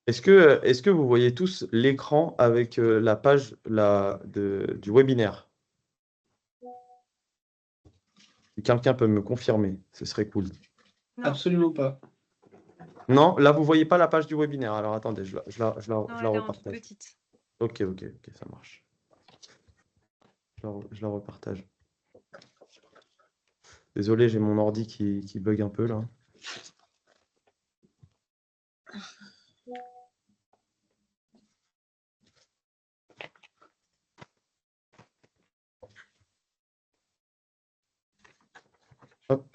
Est-ce que vous voyez tous l'écran avec la page du webinaire? Si quelqu'un peut me confirmer, ce serait cool. Non. Absolument pas. Non, là, vous ne voyez pas la page du webinaire. Alors, attendez, je la Non, elle est en toute repartage. petite. Ok, ça marche. Je la repartage. Désolé, j'ai mon ordi qui bug un peu, là. Hop.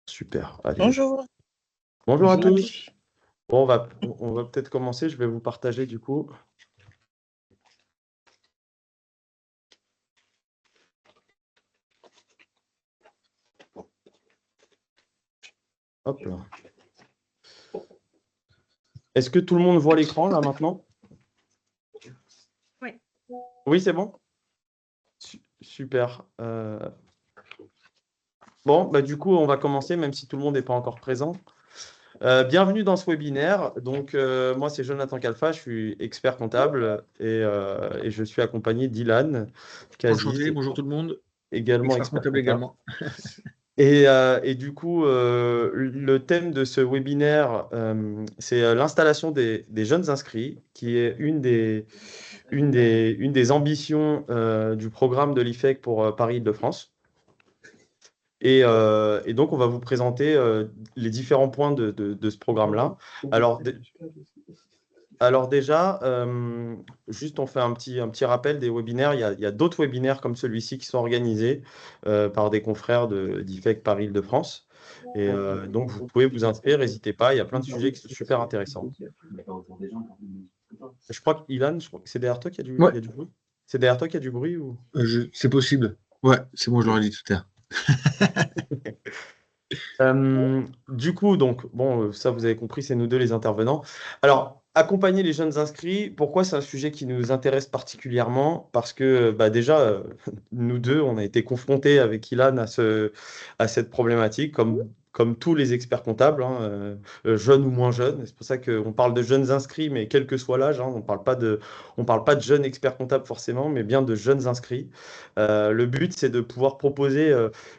Super. Allez. Bonjour. Bonjour à tous. Bon, on va peut-être commencer. Je vais vous partager du coup. Hop là. Est-ce que tout le monde voit l'écran là maintenant? Oui. Oui, c'est bon? Super. Bon, bah, du coup, on va commencer, même si tout le monde n'est pas encore présent. Bienvenue dans ce webinaire. Donc, moi, c'est Jonathan Kalfa, je suis expert comptable et je suis accompagné d'Ilan Kaziz. Enchanté, bonjour tout le monde. Également expert comptable également. Et du coup, le thème de ce webinaire, c'est l'installation des jeunes inscrits, qui est une des ambitions du programme de l'IFEC pour Paris-Île-de-France. Et donc, on va vous présenter les différents points de ce programme-là. Alors déjà, juste on fait un petit rappel des webinaires. Il y a d'autres webinaires comme celui-ci qui sont organisés par des confrères d'IFEC Paris-Île-de-France. Et donc, vous pouvez vous inscrire, n'hésitez pas. Il y a plein de sujets qui sont super intéressants. Je crois qu'Ilan, c'est derrière toi qu'il y a du bruit. C'est derrière toi qu'il y a du bruit ou... C'est possible. Ouais, c'est bon, je l'aurais dit tout à l'heure. Du coup, donc, bon, ça vous avez compris, c'est nous deux les intervenants. Alors, accompagner les jeunes inscrits, pourquoi c'est un sujet qui nous intéresse particulièrement? Parce que bah, déjà, nous deux, on a été confrontés avec Ilan à cette problématique, comme tous les experts comptables, hein, jeunes ou moins jeunes. C'est pour ça qu'on parle de jeunes inscrits, mais quel que soit l'âge, hein, on parle pas de jeunes experts comptables forcément, mais bien de jeunes inscrits. Le but, c'est de pouvoir proposer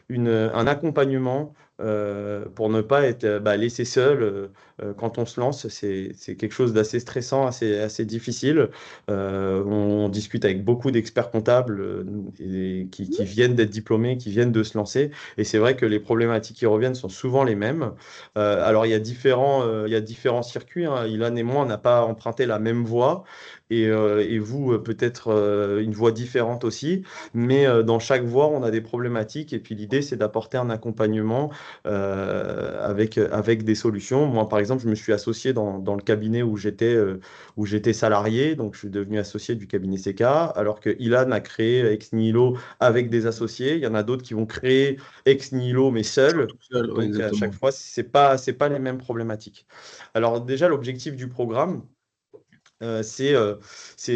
un accompagnement pour ne pas être laissé seul quand on se lance. C'est quelque chose d'assez stressant, assez difficile. On discute avec beaucoup d'experts comptables qui viennent d'être diplômés, qui viennent de se lancer. Et c'est vrai que les problématiques qui reviennent sont souvent les mêmes. Alors, il y a différents circuits, hein. Ilan et moi, on n'a pas emprunté la même voie. Et vous, peut-être une voie différente aussi. Mais dans chaque voie, on a des problématiques. Et puis, l'idée, c'est d'apporter un accompagnement avec des solutions. Moi, par exemple, je me suis associé dans le cabinet où j'étais salarié, donc je suis devenu associé du cabinet CK, alors que Ilan a créé Ex Nihilo avec des associés. Il y en a d'autres qui vont créer Ex Nihilo, mais seuls. Donc, à chaque fois, c'est pas les mêmes problématiques. Alors, déjà, l'objectif du programme, c'est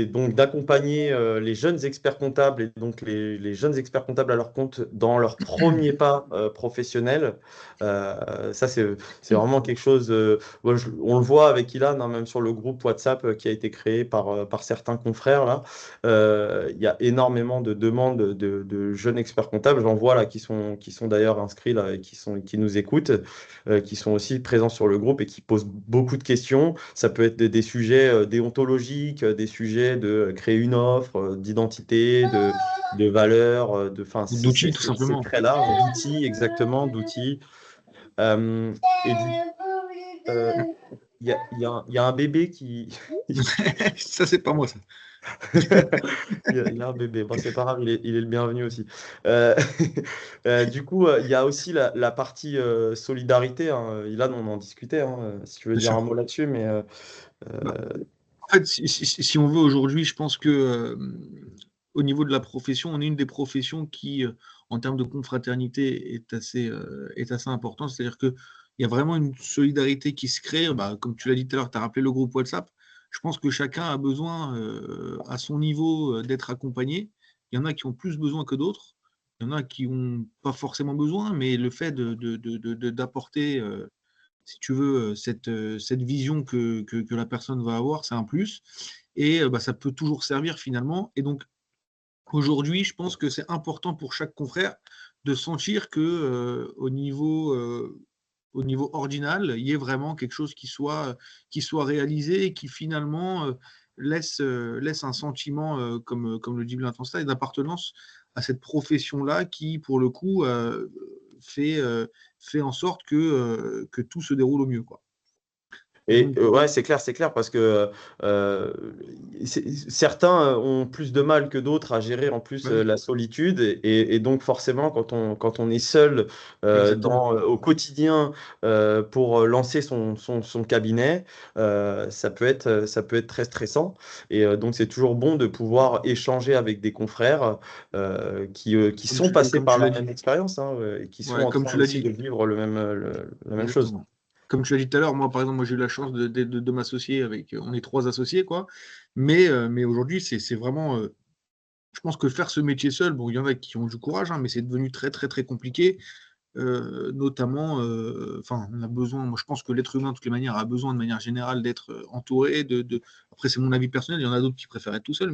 donc d'accompagner les jeunes experts comptables et donc les jeunes experts comptables à leur compte dans leur premier pas professionnel. Ça, c'est vraiment quelque chose, on le voit avec Ilan, hein, même sur le groupe WhatsApp qui a été créé par certains confrères, là. Il y a énormément de demandes de jeunes experts comptables. J'en vois là qui sont d'ailleurs inscrits là, et qui nous écoutent, qui sont aussi présents sur le groupe et qui posent beaucoup de questions. Ça peut être des sujets déontologiques, des sujets de créer une offre, d'identité, de valeur, d'outils, tout simplement. C'est très large, d'outils, exactement, d'outils. Il y a un bébé qui... Ça, c'est pas moi, ça. Il y a un bébé. Bon, c'est pas grave, il est le bienvenu aussi. Du coup, il y a aussi la partie solidarité, hein. Ilan, on en discutait, hein, si tu veux dire un mot là-dessus, mais... En fait, si on veut aujourd'hui, je pense que au niveau de la profession, on est une des professions qui, en termes de confraternité, est assez importante. C'est-à-dire qu'il y a vraiment une solidarité qui se crée. Bah, comme tu l'as dit tout à l'heure, tu as rappelé le groupe WhatsApp. Je pense que chacun a besoin, à son niveau, d'être accompagné. Il y en a qui ont plus besoin que d'autres. Il y en a qui n'ont pas forcément besoin, mais le fait d'apporter, si tu veux, cette vision que la personne va avoir, c'est un plus. Et bah, ça peut toujours servir finalement. Et donc, aujourd'hui, je pense que c'est important pour chaque confrère de sentir que au niveau ordinal, il y ait vraiment quelque chose qui soit réalisé et qui finalement laisse un sentiment, comme le dit Blain Tansta, d'appartenance à cette profession-là qui, pour le coup, fait en sorte que tout se déroule au mieux, quoi. Et Donc, ouais, c'est clair, parce que euh, certains ont plus de mal que d'autres à gérer en plus bah oui, la solitude, et donc forcément quand on est seul exactement. au quotidien pour lancer son cabinet, ça peut être très stressant, et donc c'est toujours bon de pouvoir échanger avec des confrères qui sont passés Comme par tu la l'as même dit. expérience, hein, et qui sont Ouais, en comme train tu l'as aussi de dit. vivre la même chose. Exactement. Comme tu l'as dit tout à l'heure, moi, par exemple, moi, j'ai eu la chance de m'associer avec. On est 3 associés, quoi. Mais aujourd'hui, c'est vraiment. Je pense que faire ce métier seul, bon, il y en a qui ont du courage, hein, mais c'est devenu très, très, très compliqué. Notamment, enfin, on a besoin. Moi, je pense que l'être humain, de toutes les manières, a besoin de manière générale d'être entouré. Après, c'est mon avis personnel. Il y en a d'autres qui préfèrent être tout seul,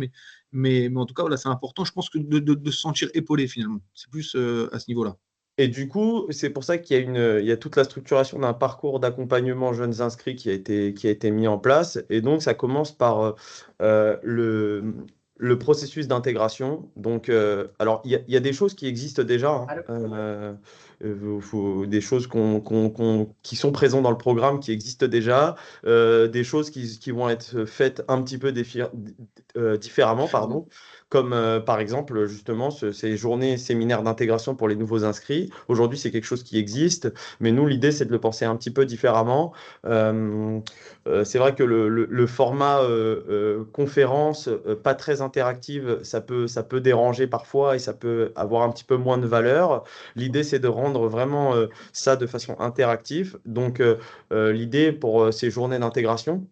mais en tout cas, voilà, c'est important. Je pense que de se sentir épaulé finalement. C'est plus à ce niveau-là. Et du coup, c'est pour ça qu'il y a il y a toute la structuration d'un parcours d'accompagnement jeunes inscrits qui a été mis en place. Et donc, ça commence par euh, le, le processus d'intégration. Donc, alors, il y a des choses qui existent déjà, hein. Des choses qui sont présentes dans le programme, qui existent déjà, des choses qui vont être faites un petit peu différemment, pardon, comme par exemple justement ces journées séminaires d'intégration pour les nouveaux inscrits. Aujourd'hui, c'est quelque chose qui existe, mais nous, l'idée, c'est de le penser un petit peu différemment. Euh, c'est vrai que le format conférence, pas très interactive, ça peut déranger parfois et ça peut avoir un petit peu moins de valeur. L'idée, c'est de rendre vraiment ça de façon interactive. Donc, l'idée pour ces journées d'intégration,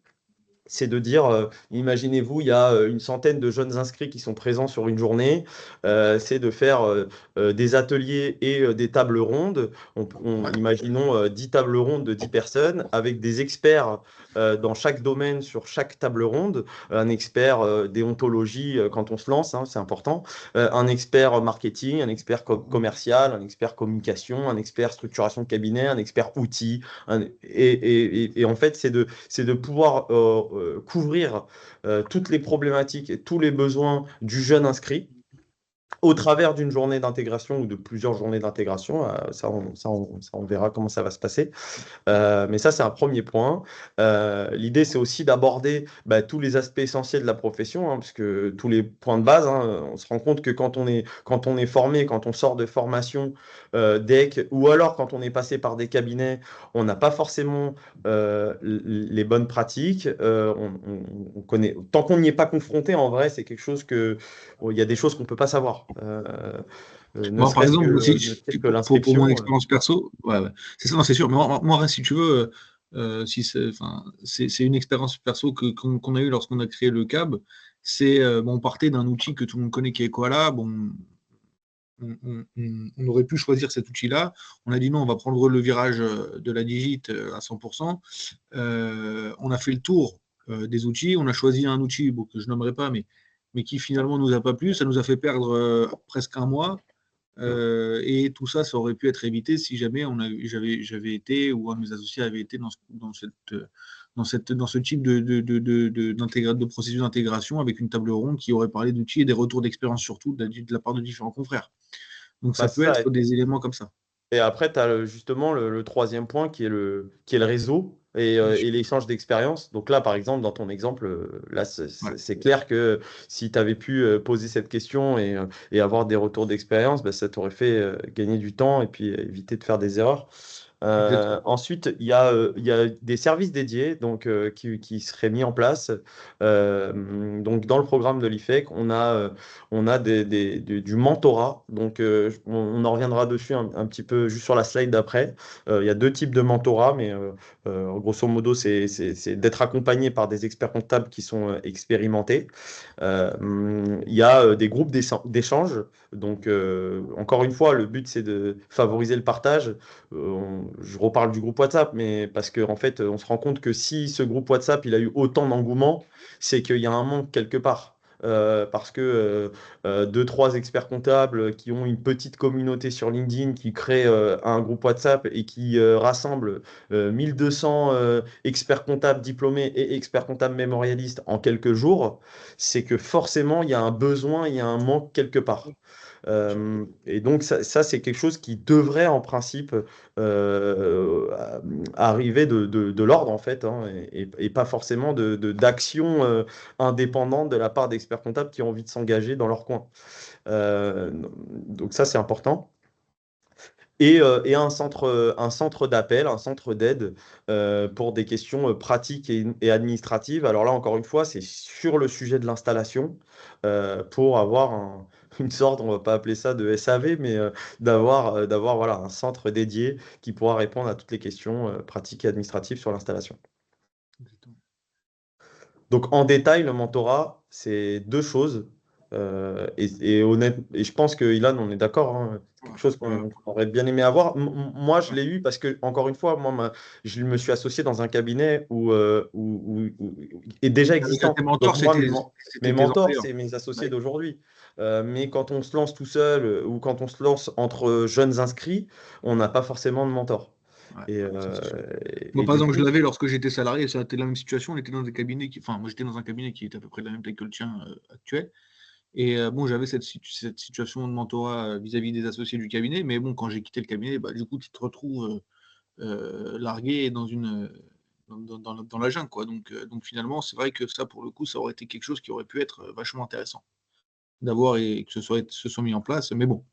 c'est de dire, imaginez-vous, il y a une centaine de jeunes inscrits qui sont présents sur une journée. C'est de faire des ateliers et des tables rondes. Imaginons 10 tables rondes de 10 personnes avec des experts dans chaque domaine sur chaque table ronde. Un expert déontologie quand on se lance, hein, c'est important. Un expert marketing, un expert commercial, un expert communication, un expert structuration de cabinet, un expert outils. Et en fait, c'est de pouvoir couvrir toutes les problématiques et tous les besoins du jeune inscrit au travers d'une journée d'intégration ou de plusieurs journées d'intégration. Ça, on verra comment ça va se passer. Mais ça, c'est un premier point. L'idée, c'est aussi d'aborder tous les aspects essentiels de la profession, hein, parce que tous les points de base, hein, on se rend compte que quand on est formé, quand on sort de formation DEC, ou alors quand on est passé par des cabinets, on n'a pas forcément les bonnes pratiques. On connaît, tant qu'on n'y est pas confronté, en vrai, c'est quelque chose il y a des choses qu'on ne peut pas savoir. Ne Moi, par serait-ce que, exemple, ne serait-ce que pour mon l'inscription. expérience perso, ouais, ouais. C'est ça, non, c'est sûr. Mais moi, si tu veux, si enfin, c'est une expérience perso qu'on a eue lorsqu'on a créé le CAB. Bon, on partait d'un outil que tout le monde connaît qui est Koala. Bon, on aurait pu choisir cet outil-là. On a dit non, on va prendre le virage de la digite à 100%. On a fait le tour des outils. On a choisi un outil bon, que je nommerai pas, mais qui finalement nous a pas plu. Ça nous a fait perdre presque un mois. Et tout ça, ça aurait pu être évité si jamais j'avais été ou un de mes associés avait été dans ce type de processus d'intégration avec une table ronde qui aurait parlé d'outils et des retours d'expérience surtout de la part de différents confrères. Donc ça C'est peut ça. être des éléments comme ça. Et après, tu as justement le troisième point qui est le réseau Bien sûr. et l'échange d'expériences. Donc là, par exemple, dans ton exemple, là, Ouais. c'est clair que si tu avais pu poser cette question et avoir des retours d'expérience, ça t'aurait fait gagner du temps et puis éviter de faire des erreurs. Exactement. Ensuite, il y a des services dédiés donc, qui seraient mis en place. Donc, dans le programme de l'IFEC, on a du mentorat. Donc, on en reviendra dessus un petit peu juste sur la slide d'après. Il y a deux types de mentorat, mais grosso modo, c'est d'être accompagné par des experts comptables qui sont expérimentés. Il y a des groupes d'échange. Donc, encore une fois, le but, c'est de favoriser le partage. Je reparle du groupe WhatsApp, mais parce qu'en fait, on se rend compte que si ce groupe WhatsApp il a eu autant d'engouement, c'est qu'il y a un manque quelque part. Parce que deux, trois experts comptables qui ont une petite communauté sur LinkedIn, qui créent un groupe WhatsApp et qui rassemblent 1200 experts comptables diplômés et experts comptables mémorialistes en quelques jours, c'est que forcément, il y a un besoin, il y a un manque quelque part. Et donc ça, c'est quelque chose qui devrait en principe arriver de l'ordre en fait, hein, et pas forcément d'action indépendante de la part d'experts comptables qui ont envie de s'engager dans leur coin. Euh, donc ça, c'est important. Et un centre d'appel, un centre d'aide pour des questions pratiques et administratives. Alors là, encore une fois, c'est sur le sujet de l'installation pour avoir une sorte, on ne va pas appeler ça de SAV, mais d'avoir voilà, un centre dédié qui pourra répondre à toutes les questions pratiques et administratives sur l'installation. Exactement. Donc en détail, le mentorat, c'est deux choses. Et je pense que Ilan, on est d'accord, hein, c'est quelque chose Ouais. qu'on aurait bien aimé avoir. Moi, je l'ai eu parce que, encore une fois, je me suis associé dans un cabinet est déjà Avec existant. tes Donc mentors, moi, mes c'était tes mentors, employeurs. c'est mes associés Ouais. d'aujourd'hui. Mais quand on se lance tout seul ou quand on se lance entre jeunes inscrits, on n'a pas forcément de mentor. Ouais, Et, ça, euh, c'est sûr. Moi, et par du exemple, je coup, l'avais lorsque j'étais salarié, ça a été la même situation. On était dans des cabinets enfin, moi, j'étais dans un cabinet qui était à peu près de la même taille que le tien actuel. Et bon, j'avais cette situation de mentorat vis-à-vis des associés du cabinet. Mais bon, quand j'ai quitté le cabinet, bah, du coup, tu te retrouves largué dans la jungle, quoi. Donc finalement, c'est vrai que ça, pour le coup, ça aurait été quelque chose qui aurait pu être vachement intéressant d'avoir et que ce soit mis en place. Mais bon,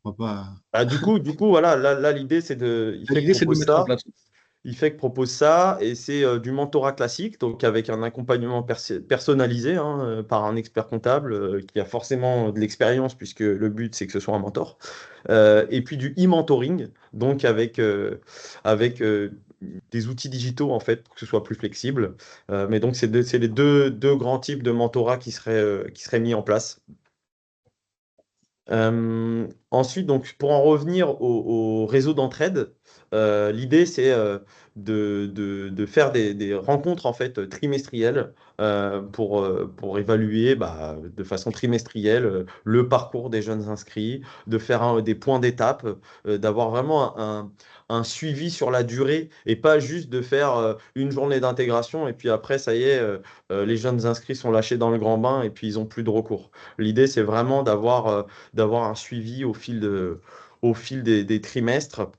on va pas. du coup, voilà, là, l'idée, L'idée, c'est de le mettre en place. IFEC propose ça, et c'est du mentorat classique, donc avec un accompagnement personnalisé hein, par un expert comptable qui a forcément de l'expérience, puisque le but, c'est que ce soit un mentor. Et puis du e-mentoring, donc avec des outils digitaux, en fait, pour que ce soit plus flexible. Mais donc, c'est les deux grands types de mentorat qui seraient mis en place. Ensuite, donc, pour en revenir au réseau d'entraide, l'idée c'est de faire des rencontres en fait trimestrielles pour évaluer bah, de façon trimestrielle le parcours des jeunes inscrits, de faire des points d'étape, d'avoir vraiment un suivi sur la durée et pas juste de faire une journée d'intégration et puis après ça y est, les jeunes inscrits sont lâchés dans le grand bain et puis ils n'ont plus de recours. L'idée c'est vraiment d'avoir un suivi au fil des trimestres,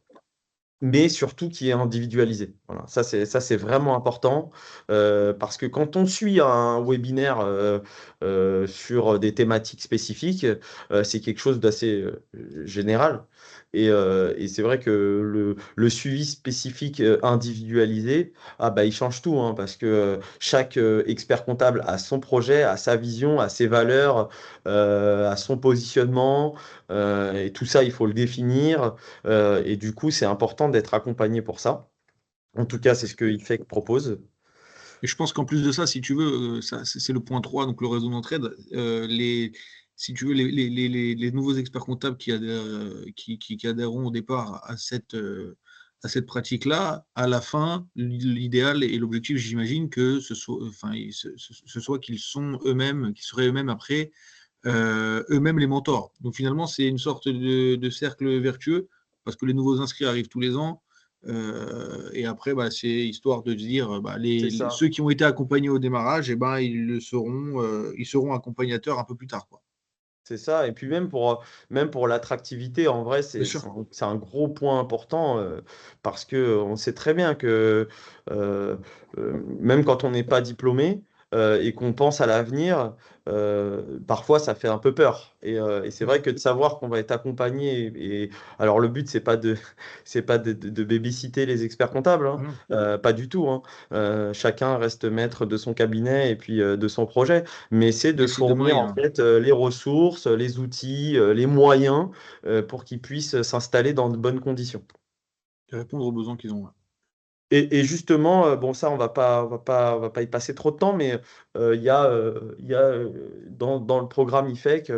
mais surtout qui est individualisé. Voilà, ça, c'est vraiment important parce que quand on suit un webinaire sur des thématiques spécifiques, c'est quelque chose d'assez général. Et c'est vrai que le suivi spécifique individualisé, ah bah, il change tout hein, parce que chaque expert comptable a son projet, a sa vision, a ses valeurs, a son positionnement, et tout ça, il faut le définir. Et du coup, c'est important d'être accompagné pour ça. En tout cas, c'est ce que IFEC propose. Et je pense qu'en plus de ça, si tu veux, ça, c'est le point 3, donc le réseau d'entraide. Si tu veux, les nouveaux experts comptables qui adhéreront au départ à cette pratique-là, à la fin, l'idéal et l'objectif, j'imagine, que ce soit qu'ils sont eux-mêmes, qu'ils seraient eux-mêmes après, eux-mêmes les mentors. Donc finalement, c'est une sorte de cercle vertueux, parce que les nouveaux inscrits arrivent tous les ans. Et après, bah, c'est histoire de dire, bah, C'est ça. ceux qui ont été accompagnés au démarrage, eh ben, ils seront accompagnateurs un peu plus tard, quoi. C'est ça. Et puis même pour l'attractivité, en vrai, Bien c'est sûr. c'est un, c'est un gros point important parce que on sait très bien que même quand on n'est pas diplômé, et qu'on pense à l'avenir, parfois ça fait un peu peur. Et c'est vrai que de savoir qu'on va être accompagné, alors le but, c'est pas de babysitter les experts comptables, hein, Voilà. pas du tout, hein. Chacun reste maître de son cabinet et puis de son projet, mais c'est de Mais si demain, fournir en fait les ressources, les outils, les moyens pour qu'ils puissent s'installer dans de bonnes conditions. répondre aux besoins qu'ils ont. Ouais. Et justement, bon ça on va pas y passer trop de temps, mais dans le programme IFEC,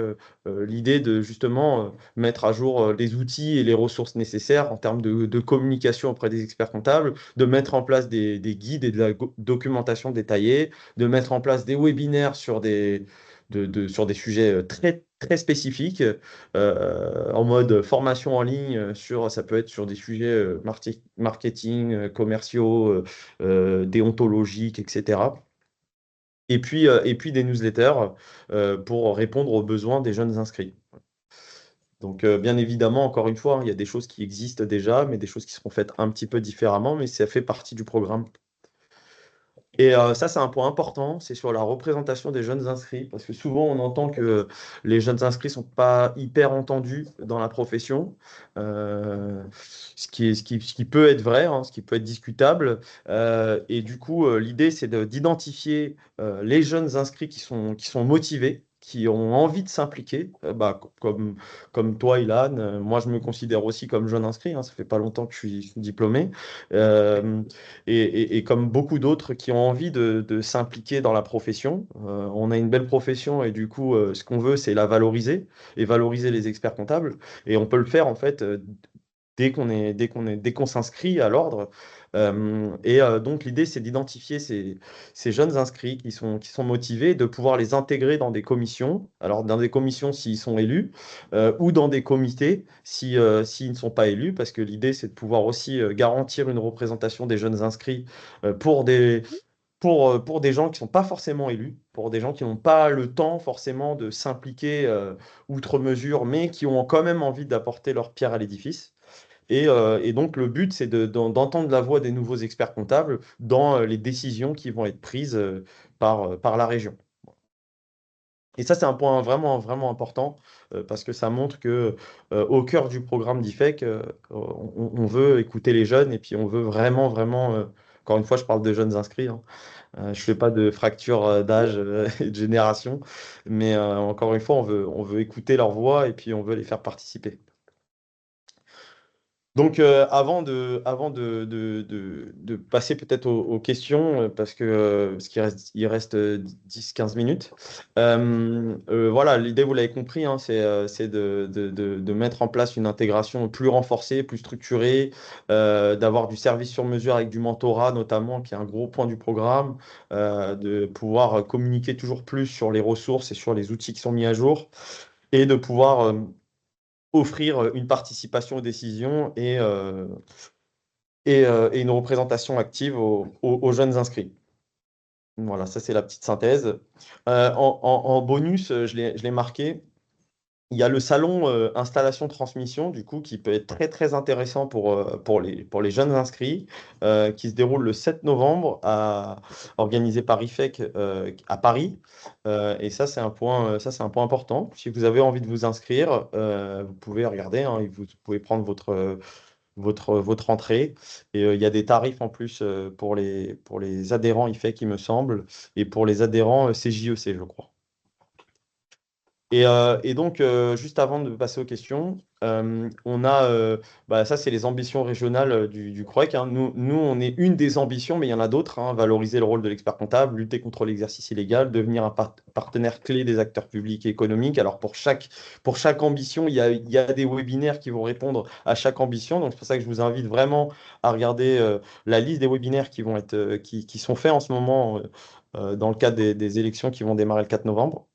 l'idée de justement mettre à jour les outils et les ressources nécessaires en termes de communication auprès des experts comptables, de mettre en place des guides et de la documentation détaillée, de mettre en place des webinaires sur des sujets très, très spécifiques, en mode formation en ligne, ça peut être sur des sujets marketing, commerciaux, déontologiques, etc. Et puis des newsletters pour répondre aux besoins des jeunes inscrits. Donc, bien évidemment, encore une fois, hein, il y a des choses qui existent déjà, mais des choses qui seront faites un petit peu différemment, mais ça fait partie du programme. Et ça, c'est un point important, c'est sur la représentation des jeunes inscrits, parce que souvent on entend que les jeunes inscrits sont pas hyper entendus dans la profession, ce qui peut être vrai, hein, ce qui peut être discutable. Et du coup, l'idée, c'est d'identifier les jeunes inscrits qui sont motivés, qui ont envie de s'impliquer, comme toi, Ilan. Moi, je me considère aussi comme jeune inscrit, hein, ça fait pas longtemps que je suis diplômé. Euh, et comme beaucoup d'autres qui ont envie de s'impliquer dans la profession. On a une belle profession et du coup, ce qu'on veut, c'est la valoriser et valoriser les experts comptables. Et on peut le faire en fait dès qu'on s'inscrit à l'ordre. Donc l'idée, c'est d'identifier ces jeunes inscrits qui sont motivés, de pouvoir les intégrer dans des commissions. Alors dans des commissions s'ils sont élus, ou dans des comités s'ils ne sont pas élus, parce que l'idée, c'est de pouvoir aussi garantir une représentation des jeunes inscrits pour des gens qui ne sont pas forcément élus, pour des gens qui n'ont pas le temps forcément de s'impliquer outre mesure, mais qui ont quand même envie d'apporter leur pierre à l'édifice. Et donc, le but, c'est d'entendre la voix des nouveaux experts comptables dans les décisions qui vont être prises par la région. Et ça, c'est un point vraiment, vraiment important parce que ça montre que au cœur du programme d'IFEC, on veut écouter les jeunes et puis on veut vraiment, vraiment, encore une fois, je parle de jeunes inscrits, hein. Je ne fais pas de fracture d'âge et de génération, mais encore une fois, on veut écouter leur voix et puis on veut les faire participer. Donc, avant de passer peut-être aux questions, parce qu'il reste 10-15 minutes, voilà, l'idée, vous l'avez compris, hein, c'est de mettre en place une intégration plus renforcée, plus structurée, d'avoir du service sur mesure avec du mentorat notamment, qui est un gros point du programme, de pouvoir communiquer toujours plus sur les ressources et sur les outils qui sont mis à jour, et de pouvoir offrir une participation aux décisions et une représentation active aux jeunes inscrits. Voilà, ça c'est la petite synthèse. En bonus, je l'ai marqué, il y a le salon installation-transmission, du coup, qui peut être très très intéressant pour les jeunes inscrits, qui se déroule le 7 novembre, organisé par IFEC à Paris. Et ça, c'est un point important. Si vous avez envie de vous inscrire, vous pouvez regarder, hein, et vous pouvez prendre votre entrée. Et il y a des tarifs en plus pour les adhérents IFEC, il me semble, et pour les adhérents CJEC, je crois. Et donc, juste avant de passer aux questions, on a, ça, c'est les ambitions régionales du CROEC, hein. Nous, on est une des ambitions, mais il y en a d'autres, hein. Valoriser le rôle de l'expert comptable, lutter contre l'exercice illégal, devenir un partenaire clé des acteurs publics et économiques. Alors, pour chaque ambition, il y a des webinaires qui vont répondre à chaque ambition. Donc, c'est pour ça que je vous invite vraiment à regarder la liste des webinaires qui sont faits en ce moment dans le cadre des élections qui vont démarrer le 4 novembre.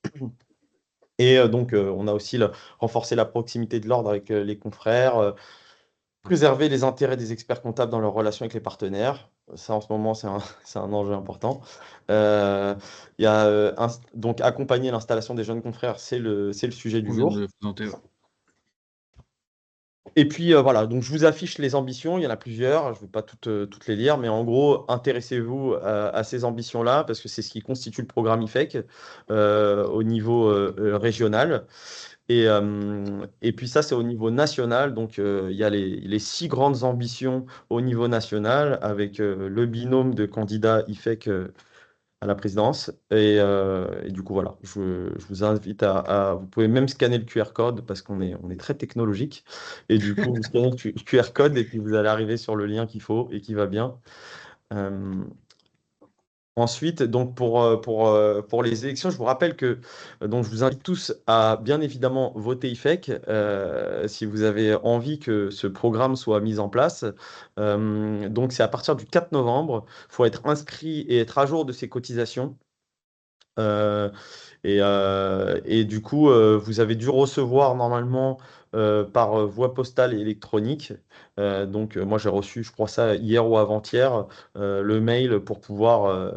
Et donc, on a aussi renforcé la proximité de l'ordre avec les confrères, préserver les intérêts des experts comptables dans leurs relations avec les partenaires. Ça, en ce moment, c'est un, c'est un enjeu important. Euh, il y a, donc, accompagner l'installation des jeunes confrères, c'est le sujet du On vient de jour. le présenter. Ouais. Et puis voilà, donc je vous affiche les ambitions, il y en a plusieurs, je ne vais pas toutes les lire, mais en gros, intéressez-vous à ces ambitions-là, parce que c'est ce qui constitue le programme IFEC au niveau régional. Et puis ça, c'est au niveau national, donc il y a les 6 grandes ambitions au niveau national, avec le binôme de candidats IFEC à la présidence. Et du coup, voilà, je vous invite vous pouvez même scanner le QR code parce on est très technologique. Et du coup, vous scannez le QR code et puis vous allez arriver sur le lien qu'il faut et qui va bien. Euh, Ensuite, donc pour les élections, je vous rappelle que donc je vous invite tous à bien évidemment voter IFEC si vous avez envie que ce programme soit mis en place. Donc c'est à partir du 4 novembre. Il faut être inscrit et être à jour de ses cotisations. Euh, et du coup, vous avez dû recevoir normalement par voie postale et électronique. Donc, moi, j'ai reçu, je crois ça, hier ou avant-hier, le mail pour pouvoir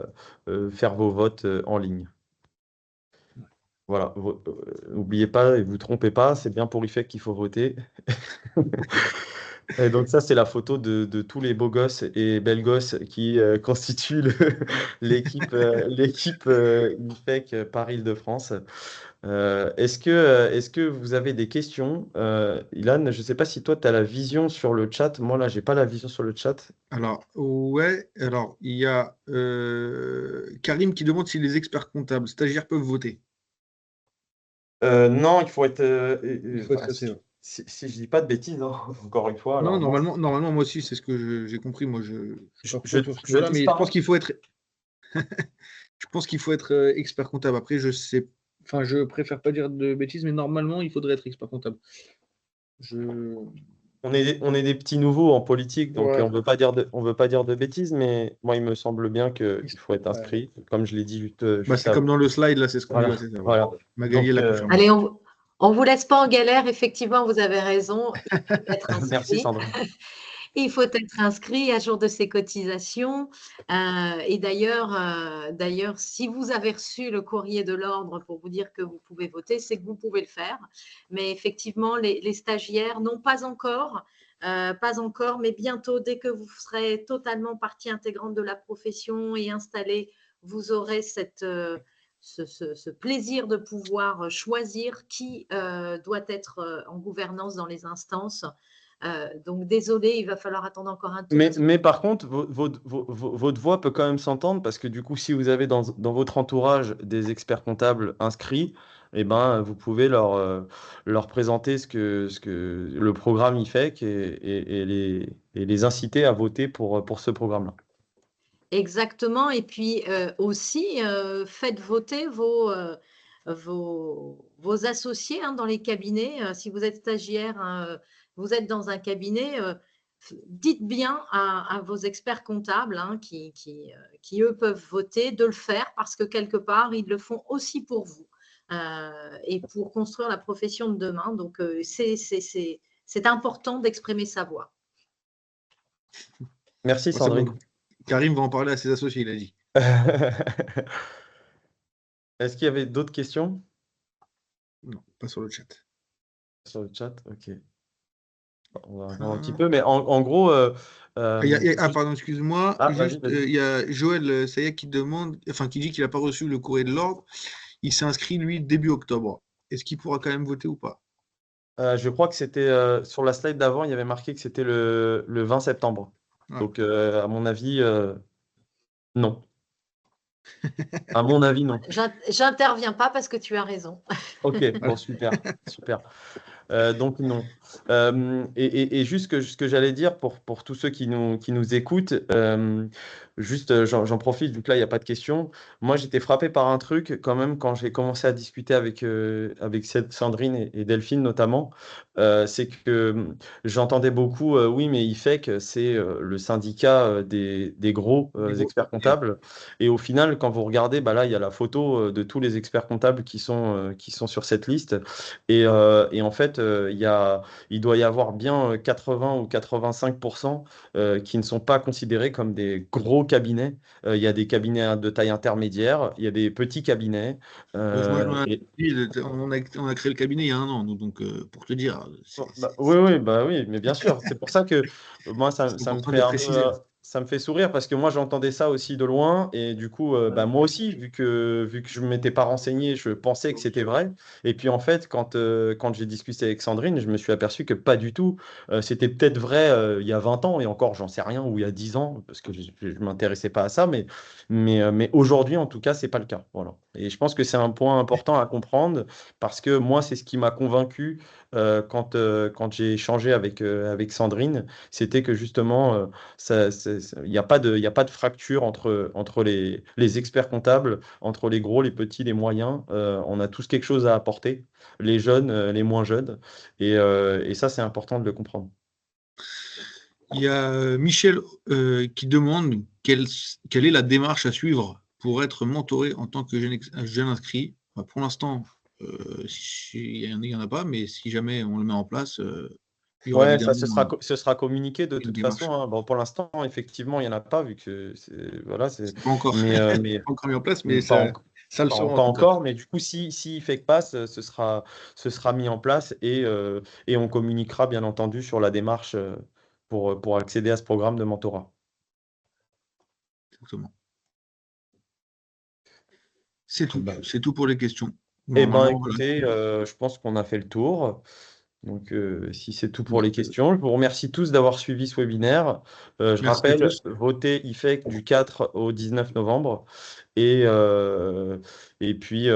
faire vos votes en ligne. Voilà. N'oubliez pas et vous trompez pas, c'est bien pour IFEC qu'il faut voter. Et donc ça, c'est la photo de tous les beaux gosses et belles gosses qui constituent l'équipe IFEC Paris-Île-de-France. Est-ce que vous avez des questions? Ilan, je ne sais pas si toi, tu as la vision sur le chat. Moi, là, j'ai pas la vision sur le chat. Alors, ouais, alors il y a Karim qui demande si les experts comptables stagiaires peuvent voter. Non, il faut être... Il faut être enfin, resté, ouais. si je dis pas de bêtises, hein, encore une fois. Non, Alors, moi, normalement, moi aussi, c'est ce que j'ai compris. Moi, je ne suis je, pas je, trop sur ce je niveau-là, mais je disparais. pense qu'il faut être, je pense qu'il faut être expert comptable. Après, je sais, enfin, je préfère pas dire de bêtises, mais normalement, il faudrait être expert comptable. Je... On est des petits nouveaux en politique, donc Ouais, on veut pas dire de bêtises, mais moi, il me semble bien qu'il faut être ouais. inscrit, comme je l'ai dit Bah, juste c'est comme avant. dans le slide, là, c'est ce qu'on dit. Voilà, Ouais, c'est ça, voilà. voilà. Magali, Donc, elle a confirmé. Allez, on vous laisse pas en galère. Effectivement, vous avez raison. Il faut être merci inscrit. Sandrine. Il faut être inscrit à jour de ses cotisations. Et d'ailleurs, si vous avez reçu le courrier de l'ordre pour vous dire que vous pouvez voter, c'est que vous pouvez le faire. Mais effectivement, les stagiaires, non pas encore, mais bientôt, dès que vous serez totalement partie intégrante de la profession et installé, vous aurez ce plaisir de pouvoir choisir qui doit être en gouvernance dans les instances. Donc, désolé, il va falloir attendre encore un tout petit peu. Mais par contre, votre voix peut quand même s'entendre parce que du coup, si vous avez dans votre entourage des experts comptables inscrits, eh ben, vous pouvez leur présenter le programme IFEC et les inciter à voter pour ce programme-là. Exactement. Et puis aussi, faites voter vos associés hein, dans les cabinets. Si vous êtes stagiaire, hein, vous êtes dans un cabinet, dites bien à vos experts comptables hein, qui, eux, peuvent voter de le faire parce que quelque part, ils le font aussi pour vous et pour construire la profession de demain. Donc, c'est important d'exprimer sa voix. Merci Bon, Sandrine. bon. Karim va en parler à ses associés, il a dit. Est-ce qu'il y avait d'autres questions? Non, pas sur le chat. Sur le chat, ok. On va attendre un petit peu, mais en gros. Pardon, excuse-moi. Vas-y, vas-y. Il y a Joël Sayek qui demande, enfin qui dit qu'il n'a pas reçu le courrier de l'ordre. Il s'est inscrit, lui, début octobre. Est-ce qu'il pourra quand même voter ou pas? Je crois que c'était sur la slide d'avant, il y avait marqué que c'était le 20 septembre. Ah. Donc, à mon avis, non. À mon avis, non. J'interviens pas parce que tu as raison. Ok, bon, super, super. Donc non. Et juste ce que j'allais dire pour tous ceux qui nous écoutent, juste j'en profite vu que là il n'y a pas de questions. Moi j'étais frappé par un truc quand même quand j'ai commencé à discuter avec Sandrine et Delphine notamment, c'est que j'entendais beaucoup, oui mais IFEC c'est le syndicat des gros experts comptables. Et au final quand vous regardez, bah là il y a la photo de tous les experts comptables qui sont sur cette liste. Et en fait, il doit y avoir bien 80 ou 85% qui ne sont pas considérés comme des gros cabinets. Il y a des cabinets de taille intermédiaire, il y a des petits cabinets. On a créé le cabinet il y a 1 an, nous, donc pour te dire. Oui, mais bien sûr. C'est pour ça que moi, ça me fait ça me fait sourire parce que moi, j'entendais ça aussi de loin. Et du coup, moi aussi, vu que je ne m'étais pas renseigné, je pensais que c'était vrai. Et puis, en fait, quand j'ai discuté avec Sandrine, je me suis aperçu que pas du tout. C'était peut-être vrai il y a 20 ans, et encore, j'en sais rien, ou il y a 10 ans, parce que je ne m'intéressais pas à ça. Mais aujourd'hui, en tout cas, c'est pas le cas. Voilà. Et je pense que c'est un point important à comprendre parce que moi, c'est ce qui m'a convaincu quand j'ai échangé avec Sandrine, c'était que justement, il n'y a pas de fracture entre les experts comptables, entre les gros, les petits, les moyens. On a tous quelque chose à apporter, les jeunes, les moins jeunes. Et ça, c'est important de le comprendre. Il y a Michel qui demande quelle est la démarche à suivre pour être mentoré en tant que jeune inscrit. Pour l'instant, il n'y en a pas, mais si jamais on le met en place, il y aura Ouais, ça, évidemment ce sera communiqué de une toute démarche. façon, hein. Bon, pour l'instant, effectivement, il n'y en a pas, vu que voilà, C'est pas encore, mais pas encore mis en place, mais pas, ça, ça le sera en pas tout cas. encore. Mais du coup, si fait que passe, ce sera mis en place et on communiquera bien entendu sur la démarche pour accéder à ce programme de mentorat. Exactement. C'est tout. Bah, C'est tout pour les questions. Eh bien, Normalement, voilà. écoutez, je pense qu'on a fait le tour. Donc, si c'est tout pour les questions, je vous remercie tous d'avoir suivi ce webinaire. Je Merci à rappelle, tous. votez IFEC du 4 au 19 novembre. Et puis,